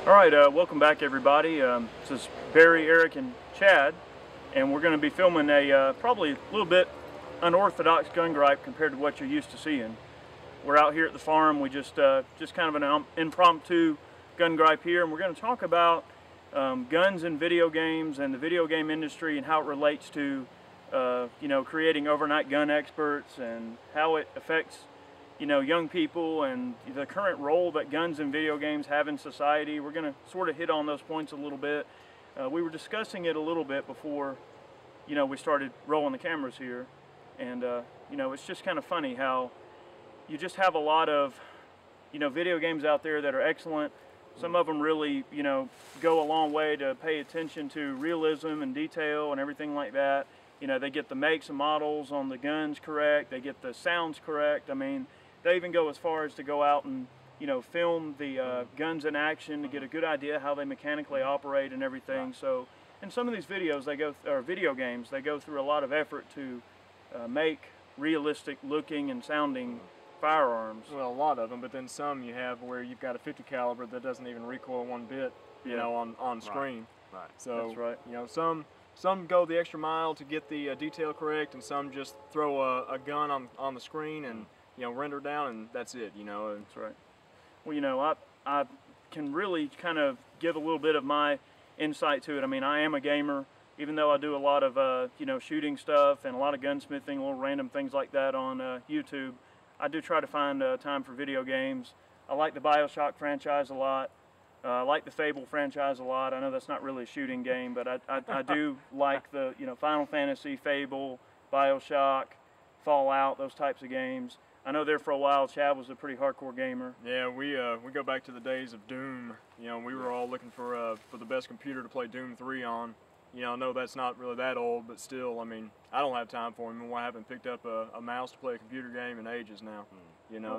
All right, welcome back everybody. This is Barry, Eric, and Chad, and we're going to be filming a probably a little bit unorthodox gun gripe compared to what you're used to seeing. We're out here at the farm. We just kind of an impromptu gun gripe here, and we're going to talk about guns in video games and the video game industry and how it relates to creating overnight gun experts and how it affects young people and the current role that guns in video games have in society. We're going to sort of hit on those points a little bit. We were discussing it a little bit before, we started rolling the cameras here, and it's just kind of funny how you just have a lot of, video games out there that are excellent. Some of them really, go a long way to pay attention to realism and detail and everything like that. They get the makes and models on the guns correct. They get the sounds correct. I mean, they even go as far as to go out and, film the guns in action to get a good idea how they mechanically operate and everything. So, in some of these videos, video games, they go through a lot of effort to make realistic looking and sounding firearms. Well, a lot of them, but then some you have where you've got a 50 caliber that doesn't even recoil one bit, on screen. Right. So, that's right. Some go the extra mile to get the detail correct, and some just throw a gun on the screen and render down, and that's it. That's right. Well, I can really kind of give a little bit of my insight to it. I mean, I am a gamer, even though I do a lot of shooting stuff and a lot of gunsmithing, little random things like that on YouTube. I do try to find time for video games. I like the BioShock franchise a lot. I like the Fable franchise a lot. I know that's not really a shooting game, but I do like the Final Fantasy, Fable, BioShock, Fallout, those types of games. I know there for a while Chad was a pretty hardcore gamer. Yeah, we go back to the days of Doom. We were all looking for the best computer to play Doom 3 on. I know that's not really that old, but still, I mean, I don't have time for him. I haven't picked up a mouse to play a computer game in ages now.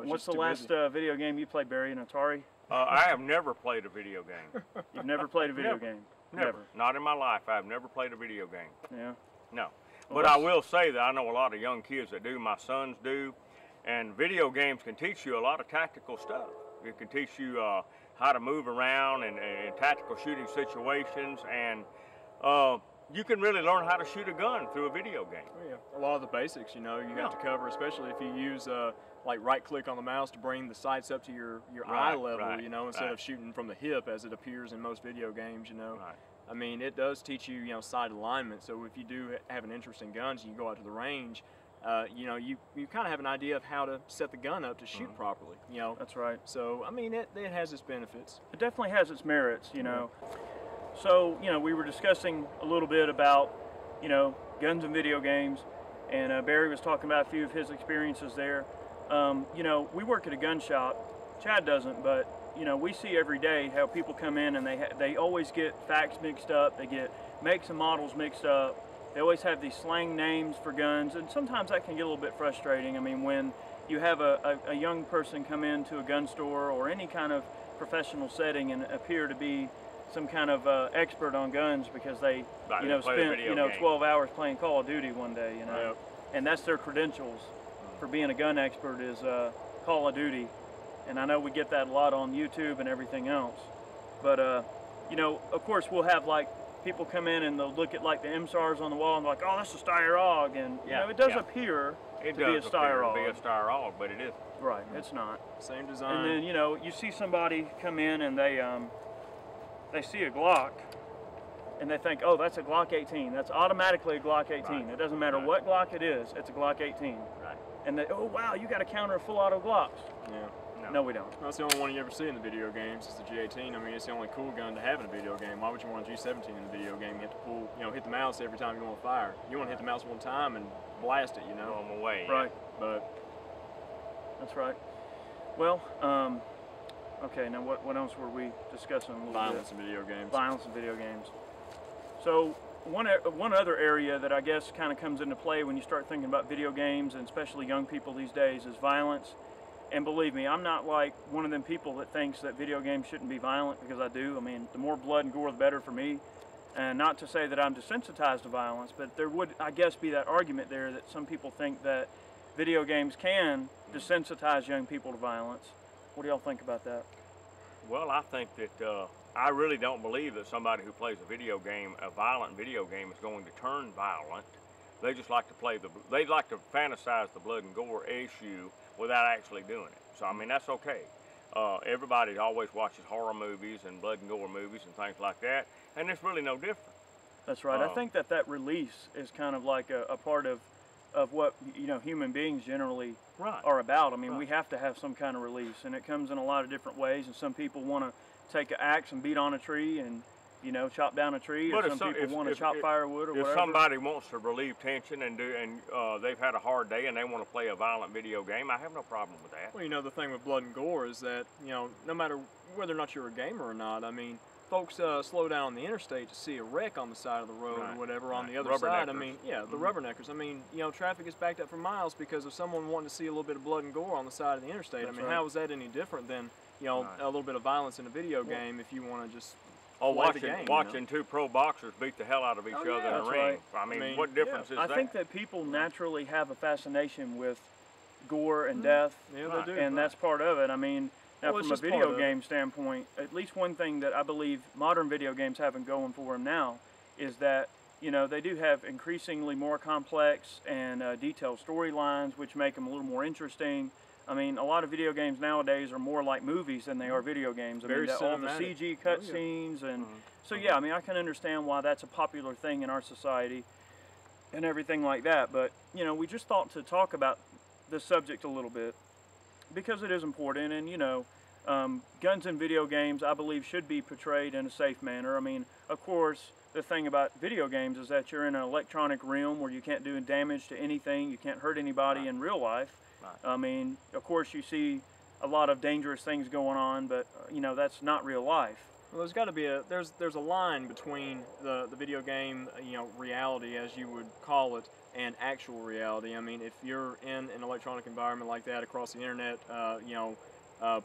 What's the last video game you played, Barry? An Atari? I have never played a video game. You've never played a video game? Never. Not in my life. I've never played a video game. Yeah? No. But I will say that I know a lot of young kids that do. My sons do. And video games can teach you a lot of tactical stuff. It can teach you how to move around in tactical shooting situations. And you can really learn how to shoot a gun through a video game. Oh, yeah. A lot of the basics, you have to cover, especially if you use like right-click on the mouse to bring the sights up to your eye level, instead of shooting from the hip as it appears in most video games, Right. I mean, it does teach you, sight alignment. So if you do have an interest in guns and you go out to the range, you kind of have an idea of how to set the gun up to shoot properly, That's right. So, I mean, it has its benefits. It definitely has its merits, So, we were discussing a little bit about, guns and video games, and Barry was talking about a few of his experiences there. We work at a gun shop. Chad doesn't, but, we see every day how people come in and they always get facts mixed up. They get makes and models mixed up. They always have these slang names for guns, and sometimes that can get a little bit frustrating. I mean, when you have a young person come into a gun store or any kind of professional setting and appear to be some kind of expert on guns because they spent 12 hours playing Call of Duty one day, Yep. And that's their credentials for being a gun expert is Call of Duty. And I know we get that a lot on YouTube and everything else, but of course we'll have like people come in and they'll look at like the MSARs on the wall and be like, oh, that's a Steyr-AUG, and it does appear to be a Steyr-AUG. But it isn't. Right, it's not. Same design. And then you see somebody come in and they see a Glock and they think, oh, that's a Glock 18. That's automatically a Glock 18. Right. It doesn't matter what Glock it is, it's a Glock 18. Right. And they, oh wow, you got to counter a full auto Glocks. Yeah. No, we don't. That's the only one you ever see in the video games. It's the G18. I mean, it's the only cool gun to have in a video game. Why would you want a G17 in a video game? You have to pull, hit the mouse every time you want to fire. You want to hit the mouse one time and blast it, Throw them away. Right. But that's right. Well, okay. Now, what else were we discussing? A little violence bit? in video games. Violence in video games. So one other area that I guess kind of comes into play when you start thinking about video games, and especially young people these days, is violence. And believe me, I'm not like one of them people that thinks that video games shouldn't be violent, because I do. I mean, the more blood and gore, the better for me. And not to say that I'm desensitized to violence, but there would, I guess, be that argument there that some people think that video games can desensitize young people to violence. What do y'all think about that? Well, I think that I really don't believe that somebody who plays a video game, a violent video game, is going to turn violent. They just like to they like to fantasize the blood and gore issue without actually doing it. So I mean, that's okay. Everybody always watches horror movies and blood and gore movies and things like that, and it's really no different. That's right. I think that release is kind of like a part of what human beings generally are about. I mean, we have to have some kind of release, and it comes in a lot of different ways. And some people want to take an axe and beat on a tree and chop down a tree, or some people want to chop firewood or whatever. If somebody wants to relieve tension and they've had a hard day and they want to play a violent video game, I have no problem with that. Well, the thing with blood and gore is that no matter whether or not you're a gamer or not, I mean, folks slow down on the interstate to see a wreck on the side of the road or whatever on the other side. I mean, the rubberneckers. I mean, traffic is backed up for miles because of someone wanting to see a little bit of blood and gore on the side of the interstate. I mean, how is that any different than a little bit of violence in a video game if you want to just watching two pro boxers beat the hell out of each other in the ring? I mean, what difference is that? I think that people naturally have a fascination with gore and death, they do, and that's part of it. I mean, now from a video game standpoint, at least one thing that I believe modern video games have going for them now is that they do have increasingly more complex and detailed storylines, which make them a little more interesting. I mean, a lot of video games nowadays are more like movies than they are video games. I mean, all the CG cutscenes, and so I mean, I can understand why that's a popular thing in our society and everything like that. But we just thought to talk about the subject a little bit because it is important, and guns in video games, I believe, should be portrayed in a safe manner. I mean, of course, the thing about video games is that you're in an electronic realm where you can't do damage to anything, you can't hurt anybody in real life. I mean, of course, you see a lot of dangerous things going on, but that's not real life. Well, there's got to be there's a line between the video game reality, as you would call it, and actual reality. I mean, if you're in an electronic environment like that across the internet,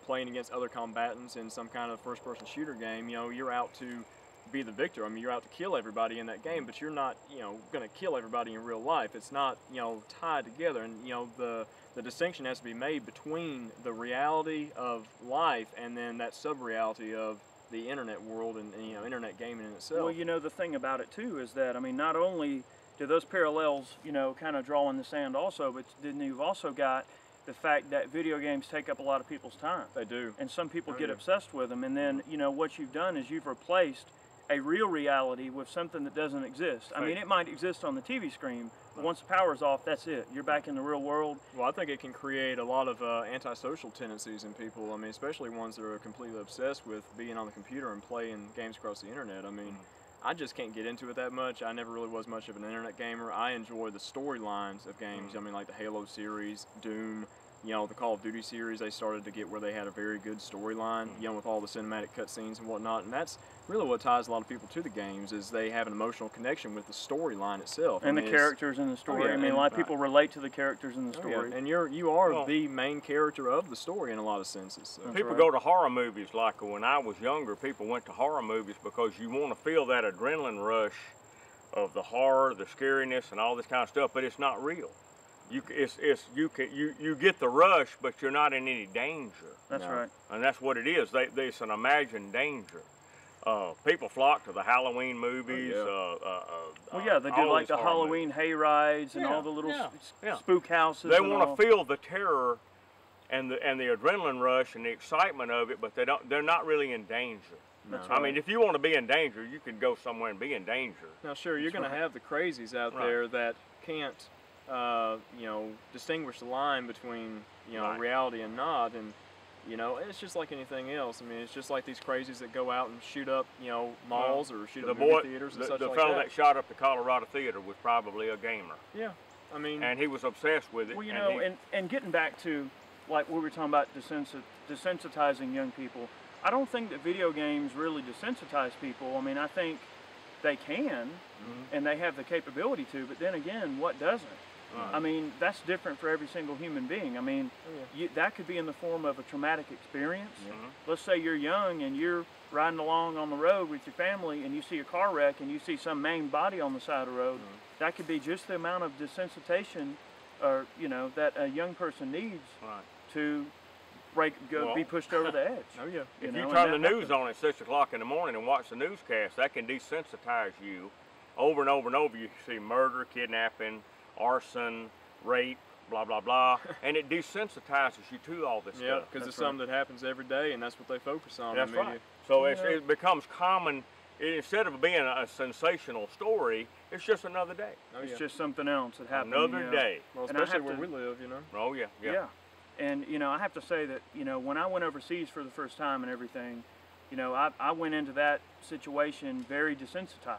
playing against other combatants in some kind of first-person shooter game, you're out to be the victor. I mean, you're out to kill everybody in that game, but you're not going to kill everybody in real life. It's not tied together, and the distinction has to be made between the reality of life and then that sub-reality of the internet world and internet gaming in itself. Well, the thing about it too is that, I mean, not only do those parallels kind of draw in the sand also, but then you've also got the fact that video games take up a lot of people's time. They do. And some people get obsessed with them, and then what you've done is you've replaced a real reality with something that doesn't exist. I mean, it might exist on the TV screen, but once the power's off, that's it. You're back in the real world. Well, I think it can create a lot of antisocial tendencies in people. I mean, especially ones that are completely obsessed with being on the computer and playing games across the internet. I mean, I just can't get into it that much. I never really was much of an internet gamer. I enjoy the storylines of games. I mean, like the Halo series, Doom, the Call of Duty series. They started to get where they had a very good storyline, with all the cinematic cutscenes and whatnot. And that's really what ties a lot of people to the games, is they have an emotional connection with the storyline itself. And the characters in the story. I mean, a lot of people relate to the characters in the story. And you are the main character of the story in a lot of senses. So. People go to horror movies. Like when I was younger, people went to horror movies because you want to feel that adrenaline rush of the horror, the scariness, and all this kind of stuff, but it's not real. You get the rush, but you're not in any danger. That's right. And that's what it is. It's an imagined danger. People flock to the Halloween movies. They do like the Halloween hay rides and all the little spook houses. They want to feel the terror and the adrenaline rush and the excitement of it, but they're not really in danger. No. I mean, if you want to be in danger, you can go somewhere and be in danger. Now, sure, you're going to have the crazies out there that can't, distinguish the line between, reality and not, and it's just like anything else. I mean, it's just like these crazies that go out and shoot up, malls or shoot up movie theaters and such like that. The fellow that shot up the Colorado Theater was probably a gamer. Yeah, I mean, and he was obsessed with it. Well, and getting back to like we were talking about desensitizing young people. I don't think that video games really desensitize people. I mean, I think they can, and they have the capability to, but then again, what doesn't? I mean, that's different for every single human being. I mean, that could be in the form of a traumatic experience. Let's say you're young and you're riding along on the road with your family and you see a car wreck and you see some maimed body on the side of the road. That could be just the amount of desensitization or, that a young person needs to be pushed over the edge. Oh yeah. If know, you and turn the that news on at 6 o'clock in the morning and watch the newscast, that can desensitize you. Over and over and over, you see murder, kidnapping, arson, rape, blah, blah, blah. And it desensitizes you to all this Yeah, stuff. because it's something that happens every day, and that's what they focus on. That's in the media. right. So it becomes common. Instead of being a sensational story, it's just another day. Oh, It's yeah. just something else that happened. Another day. Well, And I especially have where to- we live, you know. Oh, yeah, yeah. Yeah. And, you know, I have to say that, you know, when I went overseas for the first time and everything, you know, I went into that situation very desensitized.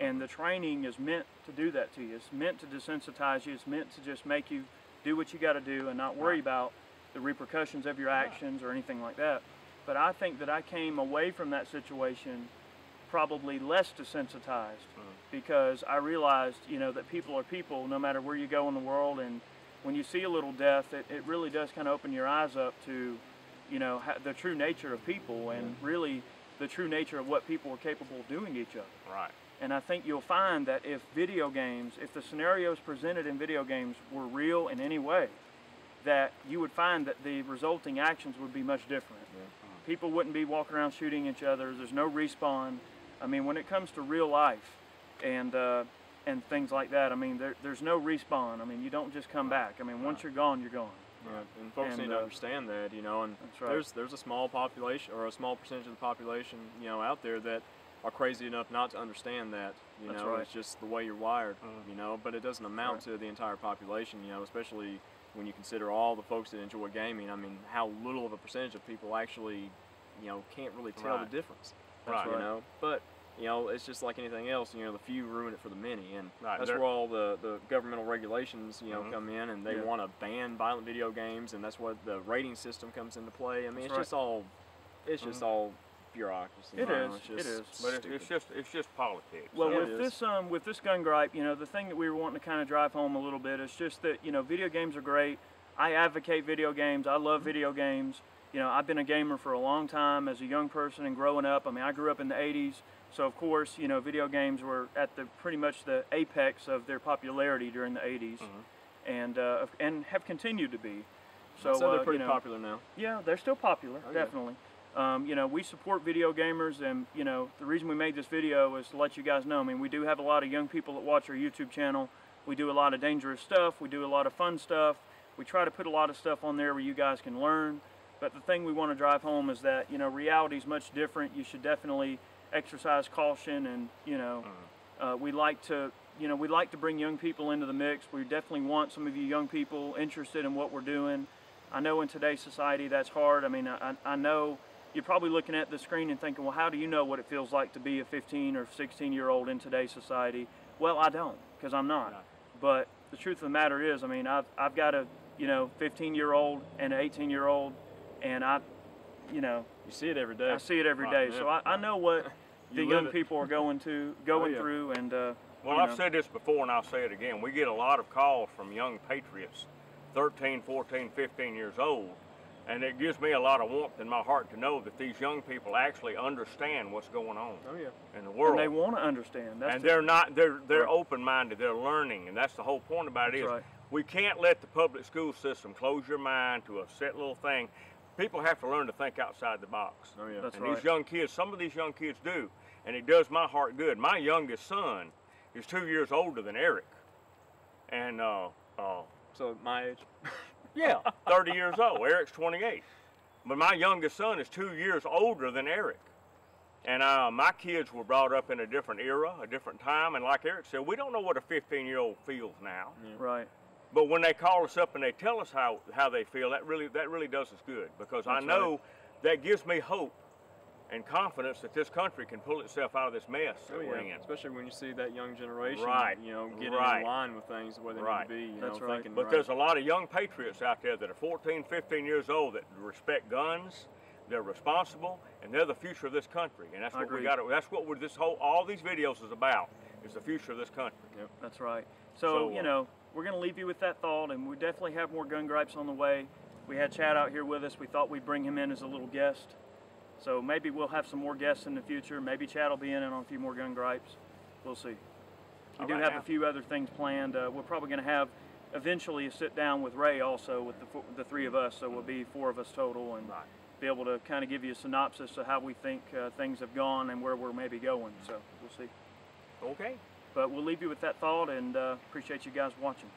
And the training is meant to do that to you. It's meant to desensitize you. It's meant to just make you do what you got to do and not worry about the repercussions of your actions or anything like that. But I think that I came away from that situation probably less desensitized because I realized, you know, that people are people no matter where you go in the world. And when you see a little death, it really does kind of open your eyes up to, you know, the true nature of people and really the true nature of what people are capable of doing to each other. Right. And I think you'll find that if video games, if the scenarios presented in video games were real in any way, that you would find that the resulting actions would be much different. People wouldn't be walking around shooting each other. There's no respawn. I mean, when it comes to real life and things like that, I mean, there's no respawn. I mean, you don't just come back. I mean, once you're gone, you're gone. Right. And folks And, need to understand that, you know, and That's right. there's a small population or a small percentage of the population, you know, out there that are crazy enough not to understand that, you That's know, right. it's just the way you're wired, you know, but it doesn't amount to the entire population, you know, especially when you consider all the folks that enjoy gaming. I mean, how little of a percentage of people actually, you know, can't really tell Right. the difference. Right. You know, but you know, it's just like anything else. You know, the few ruin it for the many, and Right. that's There- where all the governmental regulations, you know, come in, and they Yeah. want to ban violent video games, and that's what the rating system comes into play. I mean, That's it's right. just all, it's just all bureaucracy. It you know, is, it's it just is. But stupid. it's just politics. Well, Yeah, with it is. with this gun gripe, you know, the thing that we were wanting to kind of drive home a little bit is just that, you know, video games are great. I advocate video games. I love video games. You know, I've been a gamer for a long time as a young person and growing up. I mean, I grew up in the 80s, so of course, you know, video games were at the pretty much the apex of their popularity during the 80s, and have continued to be. So they're you pretty know, popular now. Yeah, they're still popular, Oh, yeah. definitely. You know, we support video gamers, and you know, the reason we made this video is to let you guys know. I mean, we do have a lot of young people that watch our YouTube channel. We do a lot of dangerous stuff. We do a lot of fun stuff. We try to put a lot of stuff on there where you guys can learn. But the thing we want to drive home is that, you know, reality is much different. You should definitely exercise caution, and you know, we like to bring young people into the mix. We definitely want some of you young people interested in what we're doing. I know in today's society that's hard. I mean, I know you're probably looking at the screen and thinking, well, how do you know what it feels like to be a 15 or 16-year-old in today's society? Well, I don't, because I'm not. But the truth of the matter is, I mean, I've got a, you know, 15-year-old and an 18-year-old, and you know, You see it every day. I see it every Right, day. yeah. So I know what the You young live it. people are going yeah. through, and Well, you I've know. said this before and I'll say it again. We get a lot of calls from young patriots, 13, 14, 15 years old, and it gives me a lot of warmth in my heart to know that these young people actually understand what's going on Oh yeah. in the And world. they want to understand. That's And the- they're Right. open-minded, they're learning, and that's the whole point about it That's is right. we can't let the public school system close your mind to a set little thing. People have to learn to think outside the box. Oh yeah. That's And right. these young kids, some of these young kids do, and it does my heart good. My youngest son is 2 years older than Eric, and So my age. yeah, 30 years old. Eric's 28, but my youngest son is 2 years older than Eric. And my kids were brought up in a different era, a different time, and like Eric said, we don't know what a 15-year-old feels now. Right. But when they call us up and they tell us how they feel, that really does us good, because I That's know that gives me hope and confidence that this country can pull itself out of this mess that Oh we're yeah. in. Especially when you see that young generation, Right. you know, getting Right. in line with things the way they Right. need to be. You That's know, right. thinking But right. there's a lot of young patriots out there that are 14, 15 years old that respect guns. They're responsible, and they're the future of this country. And that's I what we agree. got. That's what all these videos is about. Is the future of this country. That's right. So, So, you know, we're going to leave you with that thought, and we definitely have more gun gripes on the way. We had Chad out here with us. We thought we'd bring him in as a little guest. So maybe we'll have some more guests in the future. Maybe Chad will be in on a few more gun gripes. We'll see. We All do right have now. a few other things planned. We're probably going to have eventually sit down with Ray also with the three of us, so we'll be 4 of us total, and be able to kind of give you a synopsis of how we think things have gone and where we're maybe going. So we'll see. Okay. But we'll leave you with that thought, and appreciate you guys watching.